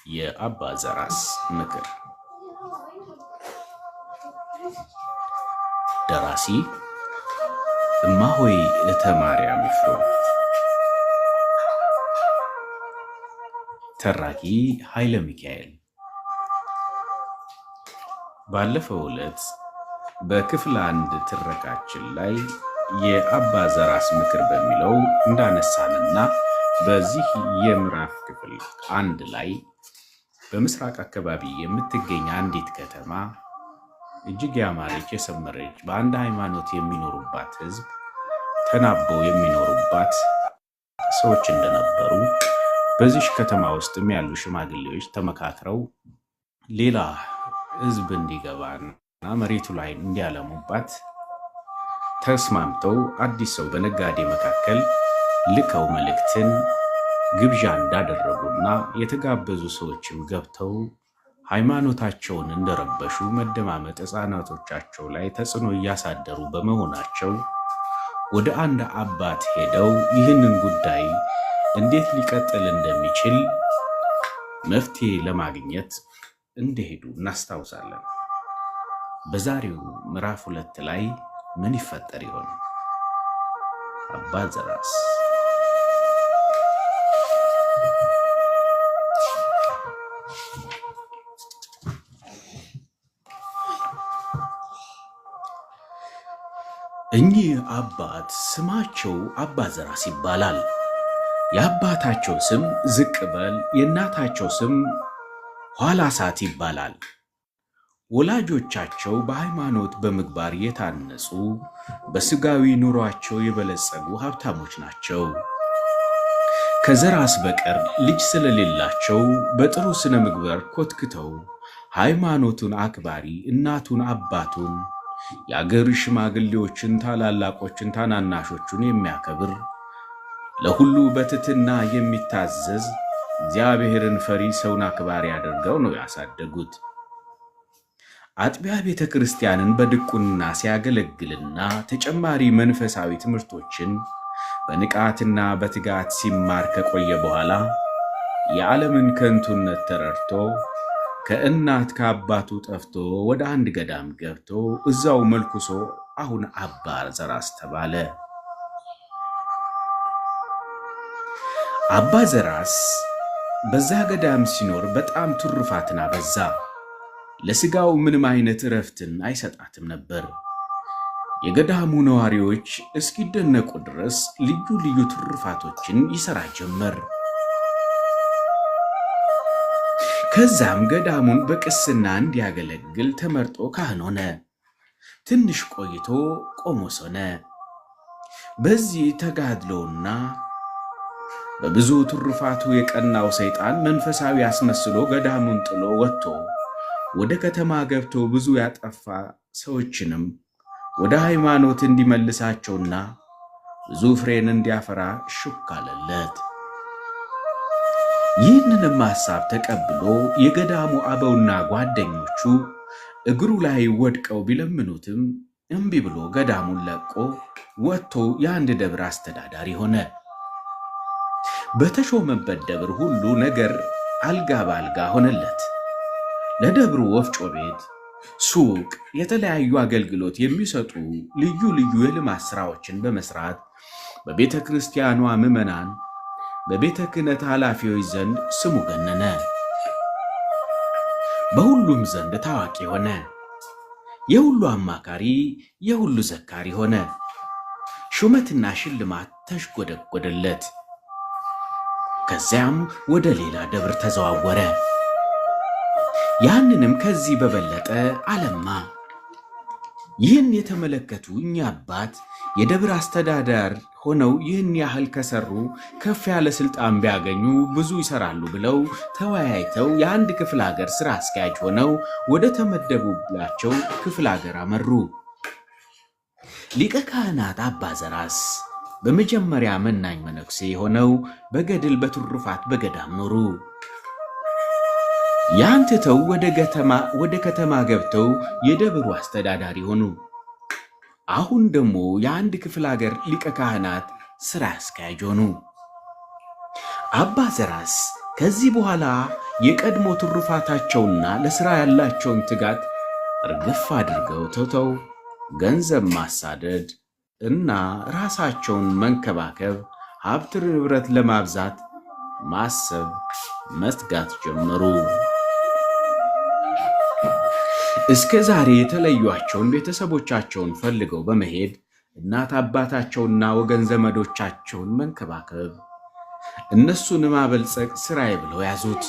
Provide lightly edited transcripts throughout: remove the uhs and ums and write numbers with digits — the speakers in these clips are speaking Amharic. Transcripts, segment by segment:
የአባ ዘራስ ምክር። ደራሲ እማሆይ እተ ማርያም ይፍሩ። ተራኪ ኃይለ ሚካኤል። ባለፈው ዕለት በክፍል 1 ትረካችን ላይ የአባ ዘራስ ምክር በሚለው እንዳነሳንና በዚህ የምዕራፍ ክፍል 1 ላይ በምስራቅ አካባቢ የምትገኝ አንዲት ከተማ እጅግ ያማረች የሰመረች በአንድ ሃይማኖት የሚኖሩባት ሕዝብ ተናበው የሚኖሩባት ሰዎች እንደነበሩ በዚህ ከተማ ውስጥም ያሉ ሽማግሌዎች ተመካክረው ሌላ ሕዝብ እንዲገባና መሬቱ ላይ እንዲያለሙባት ተስማምተው አዲስ ሰው በነጋዴ መካከል ልከው መልእክትን ግብዣ እንዳደረጉና የተጋበዙ ሰዎችም ገብተው ሃይማኖታቸውን እንደረበሹ መደማመጥ ሕፃናቶቻቸው ላይ ተጽዕኖ እያሳደሩ በመሆናቸው ወደ አንድ አባት ሄደው ይህንን ጉዳይ እንዴት ሊቀጥል እንደሚችል መፍትሄ ለማግኘት እንደሄዱ እናስታውሳለን። በዛሬው ምዕራፍ 2 ላይ ምን ይፈጠር ይሆን? አባ ዘራስ እኚህ አባት ስማቸው አባ ዘራስ ይባላል። የአባታቸው ስም ዝቅ በል፣ የእናታቸው ስም ኋላ ሳት ይባላል። ወላጆቻቸው በሃይማኖት በምግባር የታነጹ በስጋዊ ኑሯቸው የበለጸጉ ሀብታሞች ናቸው። ከዘራስ በቀር ልጅ ስለሌላቸው በጥሩ ስነ ምግባር ኮትክተው ሃይማኖቱን አክባሪ እናቱን አባቱን የአገር ሽማግሌዎችን ታላላቆችን ታናናሾቹን የሚያከብር ለሁሉ በትህትና የሚታዘዝ እግዚአብሔርን ፈሪ ሰውን አክባሪ አድርገው ነው ያሳደጉት። አጥቢያ ቤተ ክርስቲያንን በድቁና ሲያገለግልና ተጨማሪ መንፈሳዊ ትምህርቶችን በንቃትና በትጋት ሲማር ከቆየ በኋላ የዓለምን ከንቱነት ተረድቶ ከእናት ከአባቱ ጠፍቶ ወደ አንድ ገዳም ገብቶ እዛው መልኩሶ አሁን አባ ዘራስ ተባለ። አባ ዘራስ በዛ ገዳም ሲኖር በጣም ትሩፋትን አበዛ። ለስጋው ምንም አይነት እረፍትን አይሰጣትም ነበር። የገዳሙ ነዋሪዎች እስኪደነቁ ድረስ ልዩ ልዩ ትሩፋቶችን ይሰራ ጀመር። ከዛም ገዳሙን በቅስና እንዲያገለግል ተመርጦ ካህን ሆነ። ትንሽ ቆይቶ ቆሞስ ሆነ። በዚህ ተጋድሎና በብዙ ትሩፋቱ የቀናው ሰይጣን መንፈሳዊ አስመስሎ ገዳሙን ጥሎ ወጥቶ ወደ ከተማ ገብቶ ብዙ ያጠፋ ሰዎችንም ወደ ሃይማኖት እንዲመልሳቸውና ብዙ ፍሬን እንዲያፈራ ሹክ አለለት። ይህንንም ሐሳብ ተቀብሎ የገዳሙ አበውና ጓደኞቹ እግሩ ላይ ወድቀው ቢለምኑትም እምቢ ብሎ ገዳሙን ለቆ ወጥቶ የአንድ ደብር አስተዳዳሪ ሆነ። በተሾመበት ደብር ሁሉ ነገር አልጋ በአልጋ ሆነለት። ለደብሩ ወፍጮ ቤት፣ ሱቅ፣ የተለያዩ አገልግሎት የሚሰጡ ልዩ ልዩ የልማት ሥራዎችን በመስራት በቤተ ክርስቲያኗ ምዕመናን በቤተ ክህነት ኃላፊዎች ዘንድ ስሙ ገነነ። በሁሉም ዘንድ ታዋቂ ሆነ። የሁሉ አማካሪ፣ የሁሉ ዘካሪ ሆነ። ሹመትና ሽልማት ተሽጎደጎደለት። ከዚያም ወደ ሌላ ደብር ተዘዋወረ። ያንንም ከዚህ በበለጠ አለማ። ይህን የተመለከቱ እኛ አባት የደብር አስተዳዳር ሆነው ይህን ያህል ከሰሩ ከፍ ያለ ስልጣን ቢያገኙ ብዙ ይሰራሉ ብለው ተወያይተው የአንድ ክፍለ ሀገር ስራ አስኪያጅ ሆነው ወደ ተመደቡላቸው ክፍለ ሀገር አመሩ። ሊቀ ካህናት አባ ዘራስ በመጀመሪያ መናኝ መነኩሴ ሆነው በገድል በትሩፋት በገዳም ኖሩ። ያን ትተው ወደ ከተማ ገብተው የደብሩ አስተዳዳሪ ሆኑ። አሁን ደግሞ የአንድ ክፍለ ሀገር ሊቀ ካህናት ሥራ አስኪያጅ ሆኑ። አባ ዘራስ ከዚህ በኋላ የቀድሞ ትሩፋታቸውና ለሥራ ያላቸውን ትጋት እርግፍ አድርገው ትተው ገንዘብ ማሳደድ እና ራሳቸውን መንከባከብ፣ ሀብት ንብረት ለማብዛት ማሰብ መትጋት ጀመሩ። እስከ ዛሬ የተለዩአቸውን ቤተሰቦቻቸውን ፈልገው በመሄድ እናት አባታቸውና ወገን ዘመዶቻቸውን መንከባከብ፣ እነሱን ማበልጸግ ስራዬ ብለው ያዙት።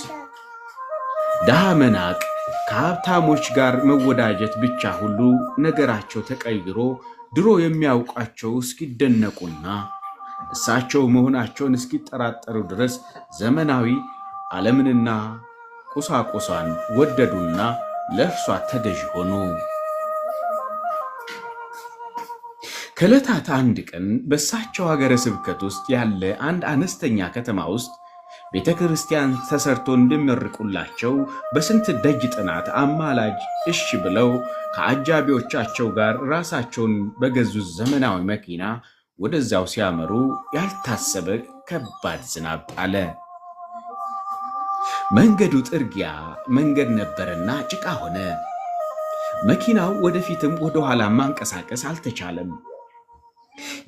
ድሃ መናቅ፣ ከሀብታሞች ጋር መወዳጀት ብቻ ሁሉ ነገራቸው ተቀይሮ ድሮ የሚያውቋቸው እስኪደነቁና እሳቸው መሆናቸውን እስኪጠራጠሩ ድረስ ዘመናዊ ዓለምንና ቁሳቁሷን ወደዱና ለእርሷ ተገዥ ሆኑ። ከዕለታት አንድ ቀን በእሳቸው ሀገረ ስብከት ውስጥ ያለ አንድ አነስተኛ ከተማ ውስጥ ቤተ ክርስቲያን ተሰርቶ እንዲመርቁላቸው በስንት ደጅ ጥናት አማላጅ እሺ ብለው ከአጃቢዎቻቸው ጋር ራሳቸውን በገዙት ዘመናዊ መኪና ወደዛው ሲያመሩ ያልታሰበ ከባድ ዝናብ ጣለ። መንገዱ ጥርጊያ መንገድ ነበርና ጭቃ ሆነ። መኪናው ወደፊትም ወደ ኋላ ማንቀሳቀስ አልተቻለም።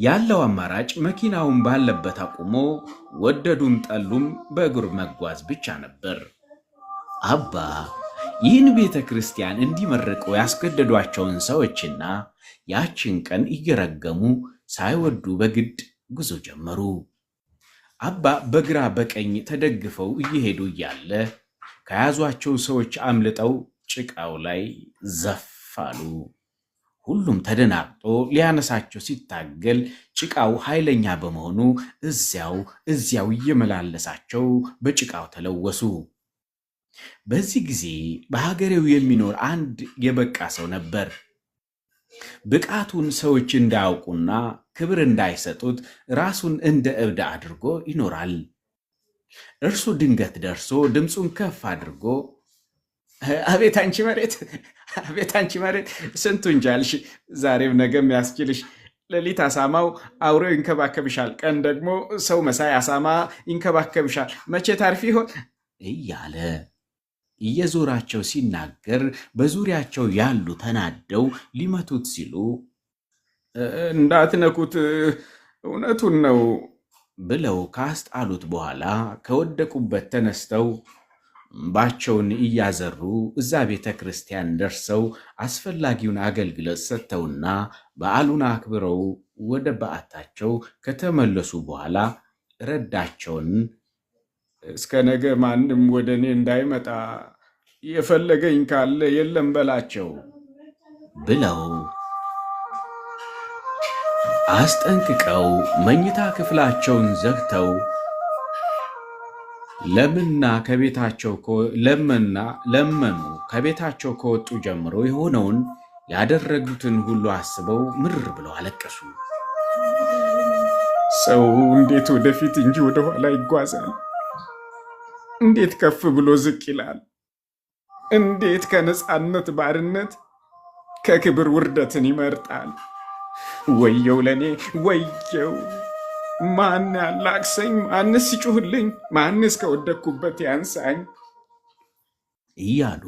ያለው አማራጭ መኪናውን ባለበት አቁሞ ወደዱም ጠሉም በእግር መጓዝ ብቻ ነበር። አባ ይህን ቤተ ክርስቲያን እንዲመርቁ ያስገደዷቸውን ሰዎችና ያችን ቀን እየረገሙ ሳይወዱ በግድ ጉዞ ጀመሩ። አባ በግራ በቀኝ ተደግፈው እየሄዱ እያለ ከያዟቸው ሰዎች አምልጠው ጭቃው ላይ ዘፋሉ። ሁሉም ተደናግጦ ሊያነሳቸው ሲታገል ጭቃው ኃይለኛ በመሆኑ እዚያው እየመላለሳቸው በጭቃው ተለወሱ። በዚህ ጊዜ በሀገሬው የሚኖር አንድ የበቃ ሰው ነበር። ብቃቱን ሰዎች እንዳያውቁና ክብር እንዳይሰጡት ራሱን እንደ እብድ አድርጎ ይኖራል። እርሱ ድንገት ደርሶ ድምፁን ከፍ አድርጎ አቤት አንቺ መሬት፣ አቤት አንቺ መሬት፣ ስንቱን ቻልሽ፣ ዛሬም ነገም ያስችልሽ። ሌሊት አሳማው አውሬው ይንከባከብሻል፣ ቀን ደግሞ ሰው መሳይ አሳማ ይንከባከብሻል። መቼ ታርፊ ይሆን እያለ እየዞራቸው ሲናገር በዙሪያቸው ያሉ ተናደው ሊመቱት ሲሉ እንዳትነኩት እውነቱን ነው ብለው ካስጣሉት በኋላ ከወደቁበት ተነስተው እንባቸውን እያዘሩ እዛ ቤተ ክርስቲያን ደርሰው አስፈላጊውን አገልግሎት ሰጥተውና በዓሉን አክብረው ወደ በዓታቸው ከተመለሱ በኋላ ረዳቸውን እስከ ነገ ማንም ወደ እኔ እንዳይመጣ የፈለገኝ ካለ የለም በላቸው ብለው አስጠንቅቀው መኝታ ክፍላቸውን ዘግተው ለመኑ። ከቤታቸው ከወጡ ጀምሮ የሆነውን ያደረጉትን ሁሉ አስበው ምርር ብለው አለቀሱ። ሰው እንዴት ወደፊት እንጂ ወደኋላ ይጓዛል? እንዴት ከፍ ብሎ ዝቅ ይላል? እንዴት ከነፃነት ባርነት ከክብር ውርደትን ይመርጣል? ወየው ለኔ ወየው! ማን ያላቅሰኝ? ማንስ ይጩህልኝ? ማንስ ከወደቅኩበት ያንሳኝ? እያሉ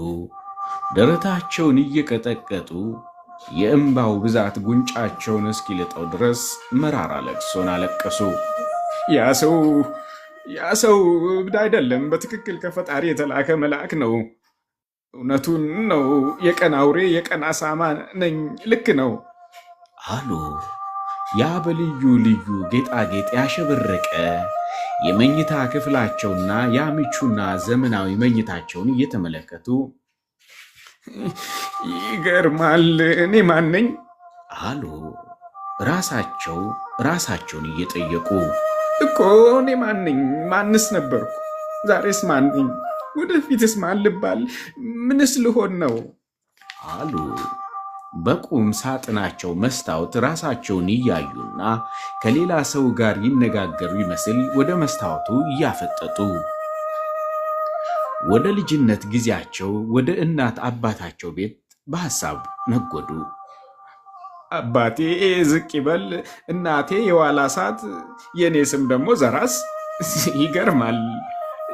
ደረታቸውን እየቀጠቀጡ የእንባው ብዛት ጉንጫቸውን እስኪልጠው ድረስ መራራ ለቅሶን አለቀሱ። ያ ሰው እብድ አይደለም፣ በትክክል ከፈጣሪ የተላከ መልአክ ነው። እውነቱን ነው። የቀን አውሬ የቀን አሳማ ነኝ። ልክ ነው አሉ። ያ በልዩ ልዩ ጌጣጌጥ ያሸበረቀ የመኝታ ክፍላቸውና ያምቹና ዘመናዊ መኝታቸውን እየተመለከቱ ይገርማል፣ እኔ ማን ነኝ አሉ። ራሳቸውን እየጠየቁ እኮ እኔ ማን ነኝ? ማንስ ነበርኩ? ዛሬስ ማን ነኝ? ወደፊትስ ማን ልባል? ምንስ ልሆን ነው አሉ። በቁም ሳጥናቸው መስታወት ራሳቸውን እያዩና ከሌላ ሰው ጋር ይነጋገሩ ይመስል ወደ መስታወቱ እያፈጠጡ ወደ ልጅነት ጊዜያቸው ወደ እናት አባታቸው ቤት በሐሳብ ነጎዱ። አባቴ ዝቅ ይበል፣ እናቴ የዋላ ሰዓት፣ የእኔ ስም ደግሞ ዘራስ። ይገርማል።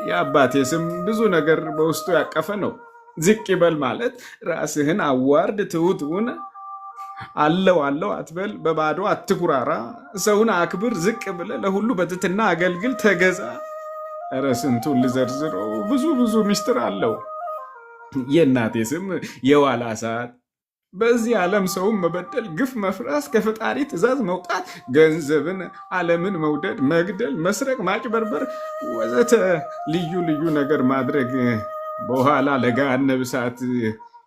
የአባቴ ስም ብዙ ነገር በውስጡ ያቀፈ ነው። ዝቅ ይበል ማለት ራስህን አዋርድ፣ ትሁት ሁን፣ አለው አትበል፣ በባዶ አትኩራራ፣ ሰውን አክብር፣ ዝቅ ብለህ ለሁሉ በትህትና አገልግል፣ ተገዛ። ኧረ ስንቱን ልዘርዝረው፣ ብዙ ምስጢር አለው። የእናቴ ስም የዋላ ሰዓት። በዚህ ዓለም ሰውን መበደል፣ ግፍ መፍራስ፣ ከፈጣሪ ትእዛዝ መውጣት፣ ገንዘብን ዓለምን መውደድ፣ መግደል፣ መስረቅ፣ ማጭበርበር ወዘተ ልዩ ነገር ማድረግ በኋላ ለገሃነመ እሳት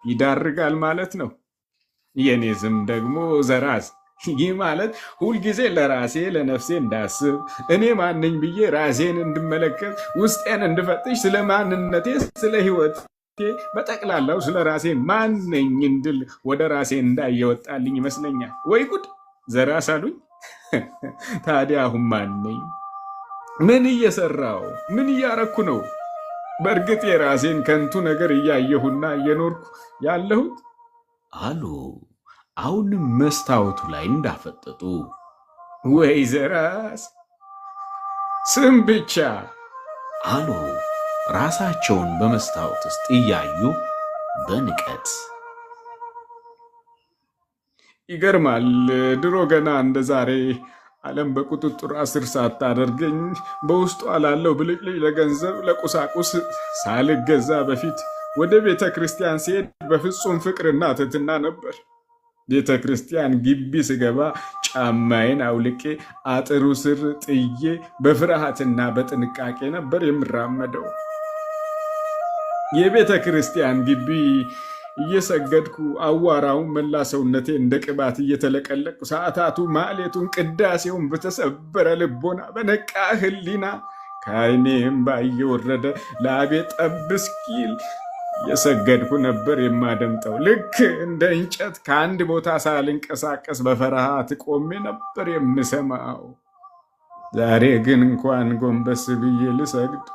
ይዳርጋል ማለት ነው። የኔ ስም ደግሞ ዘራስ። ይህ ማለት ሁልጊዜ ለራሴ ለነፍሴ እንዳስብ፣ እኔ ማነኝ ብዬ ራሴን እንድመለከት፣ ውስጤን እንድፈትሽ፣ ስለ ማንነቴ፣ ስለ ህይወቴ፣ በጠቅላላው ስለ ራሴ ማነኝ እንድል ወደ ራሴ እንዳየወጣልኝ ይመስለኛል። ወይ ጉድ! ዘራስ አሉኝ። ታዲያ አሁን ማነኝ? ምን እየሰራው ምን እያረኩ ነው? በእርግጥ የራሴን ከንቱ ነገር እያየሁና እየኖርኩ ያለሁት አሉ። አሁንም መስታወቱ ላይ እንዳፈጠጡ። ወይ ዘራስ ስም ብቻ አሉ፣ ራሳቸውን በመስታወት ውስጥ እያዩ በንቀት። ይገርማል። ድሮ ገና እንደ ዛሬ ዓለም በቁጥጥር ስር ሳታደርገኝ በውስጧ ላለው ብልጭልጭ ለገንዘብ ለቁሳቁስ ሳልገዛ በፊት ወደ ቤተ ክርስቲያን ሲሄድ በፍጹም ፍቅርና ትህትና ነበር። ቤተ ክርስቲያን ግቢ ስገባ ጫማዬን አውልቄ አጥሩ ስር ጥዬ በፍርሃትና በጥንቃቄ ነበር የምራመደው። የቤተ ክርስቲያን ግቢ እየሰገድኩ አዋራውን መላ ሰውነቴ እንደ ቅባት እየተለቀለቁ ሰዓታቱ ማሌቱን ቅዳሴውን በተሰበረ ልቦና በነቃ ሕሊና ከዓይኔ እምባ እየወረደ ላቤ ጠብ እስኪል የሰገድኩ ነበር የማደምጠው። ልክ እንደ እንጨት ከአንድ ቦታ ሳልንቀሳቀስ በፍርሃት ቆሜ ነበር የምሰማው። ዛሬ ግን እንኳን ጎንበስ ብዬ ልሰግድ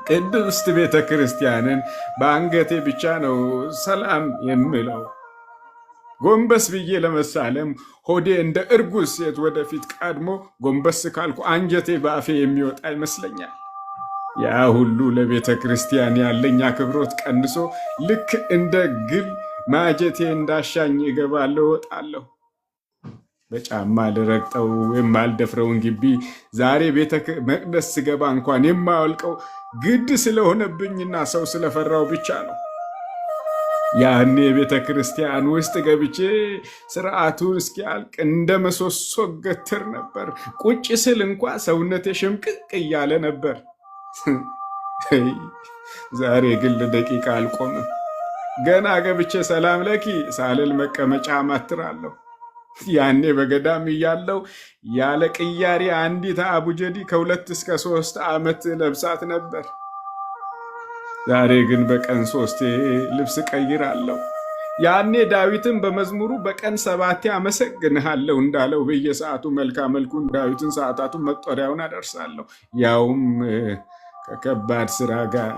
ቅድስት ቤተ ክርስቲያንን በአንገቴ ብቻ ነው ሰላም የምለው። ጎንበስ ብዬ ለመሳለም ሆዴ እንደ እርጉዝ ሴት ወደፊት ቀድሞ ጎንበስ ካልኩ አንጀቴ በአፌ የሚወጣ ይመስለኛል። ያ ሁሉ ለቤተ ክርስቲያን ያለኝ አክብሮት ቀንሶ ልክ እንደ ግል ማጀቴ እንዳሻኝ እገባለሁ እወጣለሁ። በጫማ ልረግጠው የማልደፍረውን ግቢ ዛሬ ቤተ መቅደስ ስገባ እንኳን የማወልቀው ግድ ስለሆነብኝና ሰው ስለፈራው ብቻ ነው። ያኔ ቤተ ክርስቲያን ውስጥ ገብቼ ስርዓቱን እስኪያልቅ እንደ መሶሶ ገትር ነበር። ቁጭ ስል እንኳ ሰውነቴ ሽምቅቅ እያለ ነበር። ዛሬ ግን ለደቂቃ አልቆምም። ገና ገብቼ ሰላም ለኪ ሳልል መቀመጫ ማትራለሁ። ያኔ በገዳም እያለው ያለ ቅያሪ አንዲት አቡጀዲ ከ2 እስከ 3 ዓመት ለብሳት ነበር። ዛሬ ግን በቀን 3 ልብስ ቀይራለሁ። ያኔ ዳዊትን በመዝሙሩ በቀን 7 አመሰግንሃለሁ እንዳለው በየሰዓቱ መልካ መልኩን ዳዊትን ሰዓታቱን መጦሪያውን አደርሳለሁ፣ ያውም ከከባድ ስራ ጋር።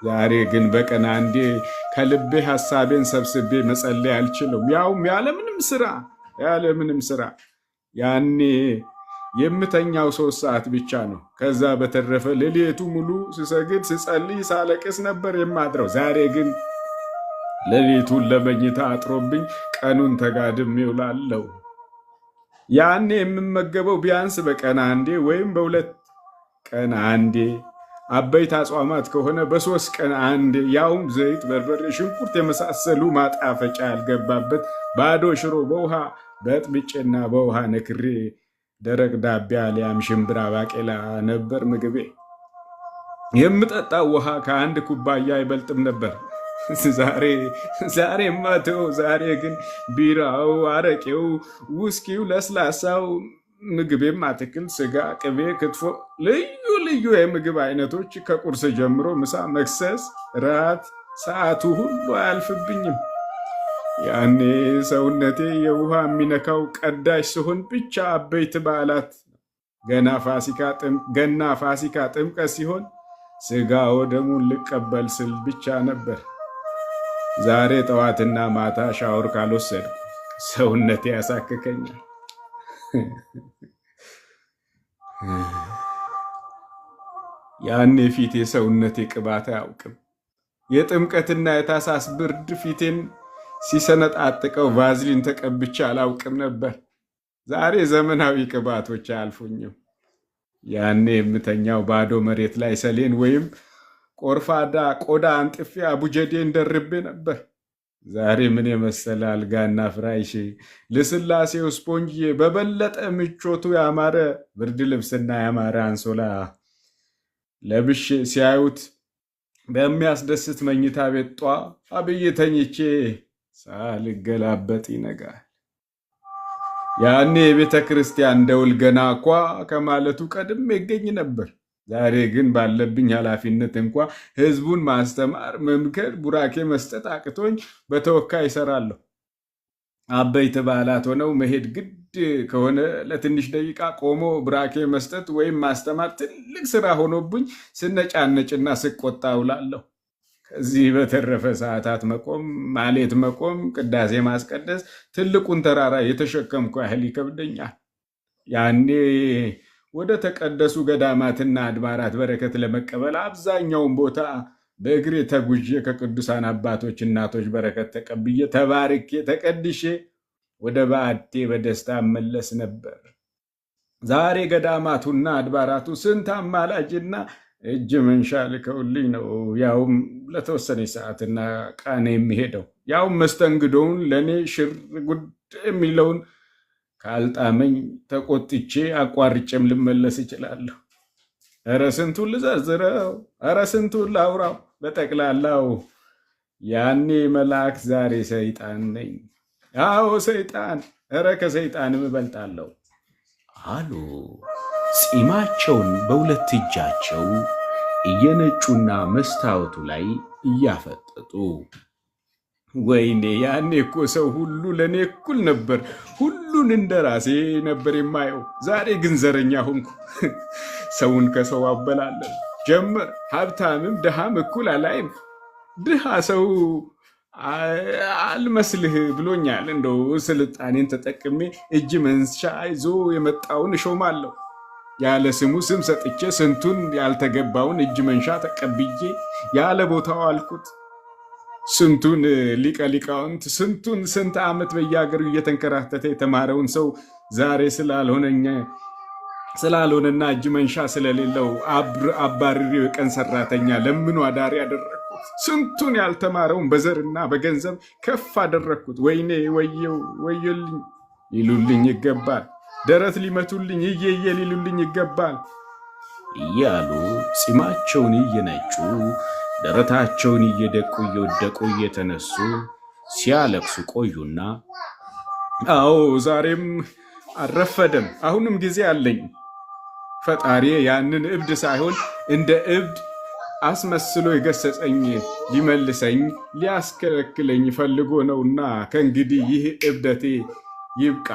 ዛሬ ግን በቀን አንዴ ከልቤ ሐሳቤን ሰብስቤ መጸለይ አልችልም፣ ያውም ያለምንም ስራ። ያኔ የምተኛው 3 ሰዓት ብቻ ነው። ከዛ በተረፈ ሌሊቱ ሙሉ ስሰግድ፣ ስጸልይ፣ ሳለቅስ ነበር የማድረው። ዛሬ ግን ሌሊቱን ለመኝታ አጥሮብኝ ቀኑን ተጋድሜ እውላለሁ። ያኔ የምመገበው ቢያንስ በቀን አንዴ ወይም በ2 ቀን አንዴ፣ አበይት አጽዋማት ከሆነ በ3 ቀን አንዴ፣ ያውም ዘይት፣ በርበሬ፣ ሽንኩርት የመሳሰሉ ማጣፈጫ ያልገባበት ባዶ ሽሮ በውሃ በጥብጬና በውሃ ነክሬ ደረቅ ዳቤ አሊያም ሽምብራ ባቄላ ነበር ምግቤ። የምጠጣው ውሃ ከ1 ኩባያ አይበልጥም ነበር። ዛሬማ ተው። ዛሬ ግን ቢራው፣ አረቄው፣ ውስኪው፣ ለስላሳው፣ ምግቤም አትክልት፣ ስጋ፣ ቅቤ፣ ክትፎ፣ ልዩ የምግብ አይነቶች ከቁርስ ጀምሮ ምሳ፣ መክሰስ፣ ራት፣ ሰዓቱ ሁሉ አያልፍብኝም። ያኔ ሰውነቴ የውሃ የሚነካው ቀዳሽ ሲሆን ብቻ አበይት በዓላት ገና ፋሲካ፣ ጥምቀት ሲሆን ስጋ ወደሙን ልቀበል ስል ብቻ ነበር። ዛሬ ጠዋትና ማታ ሻወር ካልወሰድኩ ሰውነቴ ያሳክከኛል። ያኔ ፊቴ ሰውነቴ ቅባት አያውቅም። የጥምቀትና የታሳስ ብርድ ፊቴን ሲሰነጣጥቀው ቫዝሊን ተቀብቼ አላውቅም ነበር። ዛሬ ዘመናዊ ቅባቶች አያልፉኝም። ያኔ የምተኛው ባዶ መሬት ላይ ሰሌን ወይም ቆርፋዳ ቆዳ አንጥፌ አቡጀዴን ደርቤ ነበር። ዛሬ ምን የመሰለ አልጋና ፍራይሽ፣ ልስላሴው ስፖንጅዬ፣ በበለጠ ምቾቱ ያማረ ብርድ ልብስና ያማረ አንሶላ ለብሼ ሲያዩት በሚያስደስት መኝታ ቤት ጧ አብዬ ተኝቼ ሳልገላበጥ ይነጋል። ያኔ የቤተ ክርስቲያን ደውል ገና ኳ ከማለቱ ቀድሜ ይገኝ ነበር። ዛሬ ግን ባለብኝ ኃላፊነት እንኳ ህዝቡን ማስተማር፣ መምከር፣ ቡራኬ መስጠት አቅቶኝ በተወካይ እሰራለሁ። አበይት በዓላት ሆነው መሄድ ግድ ከሆነ ለትንሽ ደቂቃ ቆሞ ቡራኬ መስጠት ወይም ማስተማር ትልቅ ስራ ሆኖብኝ ስነጫነጭና ስቆጣ ውላለሁ። ከዚህ በተረፈ ሰዓታት መቆም፣ ማሌት መቆም፣ ቅዳሴ ማስቀደስ ትልቁን ተራራ የተሸከምኩ ያህል ይከብደኛል። ያኔ ወደ ተቀደሱ ገዳማትና አድባራት በረከት ለመቀበል አብዛኛውን ቦታ በእግሬ ተጉዤ ከቅዱሳን አባቶች እናቶች በረከት ተቀብዬ ተባርኬ ተቀድሼ ወደ በዓቴ በደስታ እመለስ ነበር። ዛሬ ገዳማቱና አድባራቱ ስንት አማላጅና እጅ መንሻ ልከውልኝ ነው ያውም ለተወሰነች ሰዓትና ቀን የሚሄደው። ያውም መስተንግዶውን ለእኔ ሽር ጉድ የሚለውን ካልጣመኝ ተቆጥቼ አቋርጬም ልመለስ እችላለሁ። እረ ስንቱን ልዘርዝረው፣ እረ ስንቱን ላውራው። በጠቅላላው ያኔ መልአክ ዛሬ ሰይጣን ነኝ። አዎ ሰይጣን፣ እረ ከሰይጣንም እበልጣለሁ አሉ። ፂማቸውን በሁለት እጃቸው እየነጩና መስታወቱ ላይ እያፈጠጡ። ወይኔ ያኔ እኮ ሰው ሁሉ ለእኔ እኩል ነበር። ሁሉን እንደ ራሴ ነበር የማየው። ዛሬ ግን ዘረኛ ሆንኩ። ሰውን ከሰው አበላለሁ ጀመር። ሀብታምም ድሃም እኩል አላይም። ድሃ ሰው አልመስልህ ብሎኛል። እንደው ስልጣኔን ተጠቅሜ እጅ መንሻ ይዞ የመጣውን እሾማለሁ። ያለ ስሙ ስም ሰጥቼ ስንቱን ያልተገባውን እጅ መንሻ ተቀብዬ ያለ ቦታው አልኩት። ስንቱን ሊቀ ሊቃውንት ስንት ዓመት በየሀገሩ እየተንከራተተ የተማረውን ሰው ዛሬ ስላልሆነና እጅ መንሻ ስለሌለው አባርሬው የቀን ሰራተኛ ለምኖ አዳሪ ያደረግኩት። ስንቱን ያልተማረውን በዘርና በገንዘብ ከፍ አደረግኩት። ወይኔ ወዮልኝ ሊሉልኝ ይገባል። ደረት ሊመቱልኝ እየየ ሊሉልኝ ይገባል እያሉ ፂማቸውን እየነጩ ደረታቸውን እየደቁ እየወደቁ እየተነሱ ሲያለቅሱ ቆዩና፣ አዎ ዛሬም አልረፈደም፣ አሁንም ጊዜ አለኝ። ፈጣሪ ያንን እብድ ሳይሆን እንደ እብድ አስመስሎ የገሰጸኝ ሊመልሰኝ ሊያስከለክለኝ ፈልጎ ነውና ከእንግዲህ ይህ እብደቴ ይብቃ፣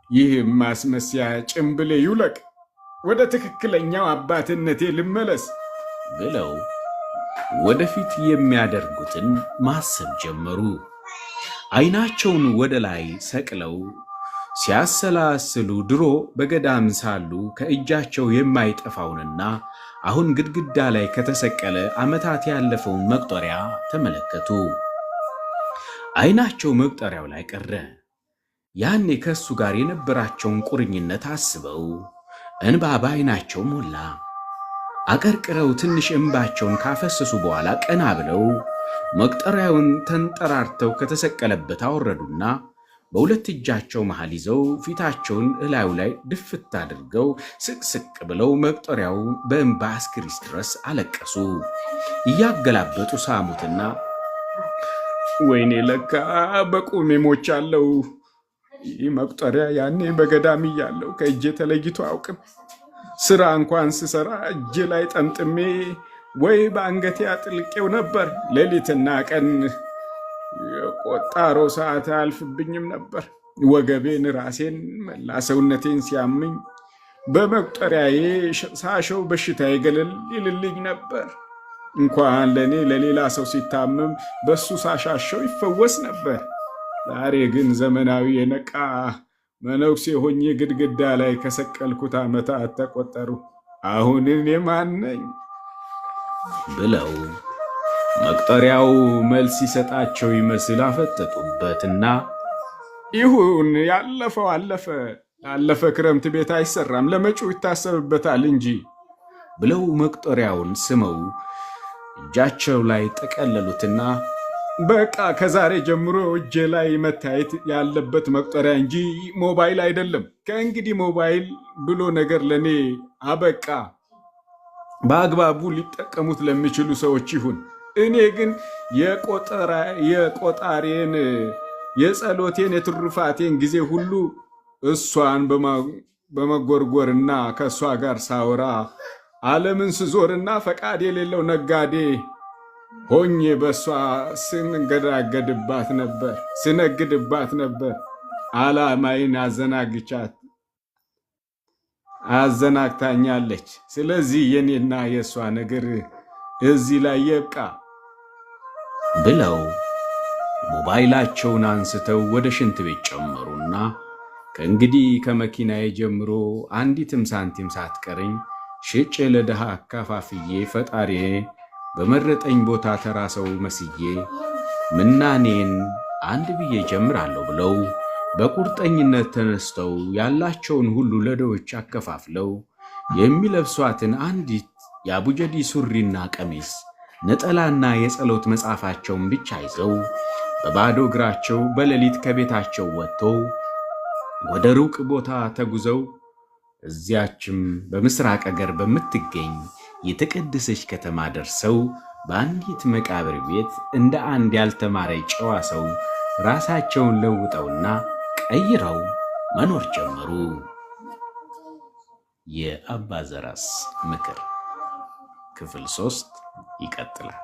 ይህ ማስመሰያ ጭምብሌ ይውለቅ፣ ወደ ትክክለኛው አባትነቴ ልመለስ ብለው ወደፊት የሚያደርጉትን ማሰብ ጀመሩ። ዓይናቸውን ወደ ላይ ሰቅለው ሲያሰላስሉ ድሮ በገዳም ሳሉ ከእጃቸው የማይጠፋውንና አሁን ግድግዳ ላይ ከተሰቀለ ዓመታት ያለፈውን መቁጠሪያ ተመለከቱ። ዓይናቸው መቁጠሪያው ላይ ቀረ። ያኔ ከእሱ ጋር የነበራቸውን ቁርኝነት አስበው እንባ በዓይናቸው ሞላ። አቀርቅረው ትንሽ እንባቸውን ካፈሰሱ በኋላ ቀና ብለው መቁጠሪያውን ተንጠራርተው ከተሰቀለበት አወረዱና በሁለት እጃቸው መሃል ይዘው ፊታቸውን እላዩ ላይ ድፍት አድርገው ስቅስቅ ብለው መቁጠሪያው በእንባ እስክሪስ ድረስ አለቀሱ። እያገላበጡ ሳሙትና ወይኔ ለካ በቁሜ ሞቻለሁ። ይህ መቁጠሪያ ያኔ በገዳም እያለሁ ከእጄ ተለይቶ አያውቅም። ስራ እንኳን ስሰራ እጄ ላይ ጠምጥሜ ወይ በአንገቴ አጥልቄው ነበር። ሌሊትና ቀን የቆጣሮ ሰዓት አያልፍብኝም ነበር። ወገቤን፣ ራሴን፣ መላ ሰውነቴን ሲያምኝ በመቁጠሪያዬ ሳሸው በሽታዬ ገለል ይልልኝ ነበር። እንኳን ለእኔ ለሌላ ሰው ሲታመም በሱ ሳሻሸው ይፈወስ ነበር። ዛሬ ግን ዘመናዊ የነቃ መነኩሴ ሆኜ ግድግዳ ላይ ከሰቀልኩት ዓመታት ተቆጠሩ። አሁን እኔ ማን ነኝ? ብለው መቁጠሪያው መልስ ሲሰጣቸው ይመስል አፈጠጡበትና ይሁን ያለፈው አለፈ፣ ያለፈ ክረምት ቤት አይሰራም፣ ለመጪው ይታሰብበታል እንጂ ብለው መቁጠሪያውን ስመው እጃቸው ላይ ጠቀለሉትና በቃ ከዛሬ ጀምሮ እጄ ላይ መታየት ያለበት መቁጠሪያ እንጂ ሞባይል አይደለም። ከእንግዲህ ሞባይል ብሎ ነገር ለኔ አበቃ። በአግባቡ ሊጠቀሙት ለሚችሉ ሰዎች ይሁን። እኔ ግን የቆጣሬን የጸሎቴን የትሩፋቴን ጊዜ ሁሉ እሷን በመጎርጎርና ከእሷ ጋር ሳወራ ዓለምን ስዞርና ፈቃድ የሌለው ነጋዴ ሆኜ በእሷ ስነግድባት ነበር። ዓላማዬን አዘናግታኛለች። ስለዚህ የኔና የእሷ ነገር እዚህ ላይ ይብቃ ብለው ሞባይላቸውን አንስተው ወደ ሽንት ቤት ጨመሩና ከእንግዲህ ከመኪናዬ ጀምሮ አንዲትም ሳንቲም ሳትቀረኝ ሽጬ ለድሃ አካፋፍዬ ፈጣሪ በመረጠኝ ቦታ ተራ ሰው መስዬ ምናኔን አንድ ብዬ ጀምራለሁ ብለው በቁርጠኝነት ተነስተው ያላቸውን ሁሉ ለድሆች አከፋፍለው የሚለብሷትን አንዲት የአቡጀዲ ሱሪና ቀሚስ ነጠላና የጸሎት መጽሐፋቸውን ብቻ ይዘው በባዶ እግራቸው በሌሊት ከቤታቸው ወጥተው ወደ ሩቅ ቦታ ተጉዘው እዚያችም በምስራቅ አገር በምትገኝ የተቀደሰች ከተማ ደርሰው በአንዲት መቃብር ቤት እንደ አንድ ያልተማረ ጨዋ ሰው ራሳቸውን ለውጠውና ቀይረው መኖር ጀመሩ። የአባ ዘራስ ምክር ክፍል 3 ይቀጥላል።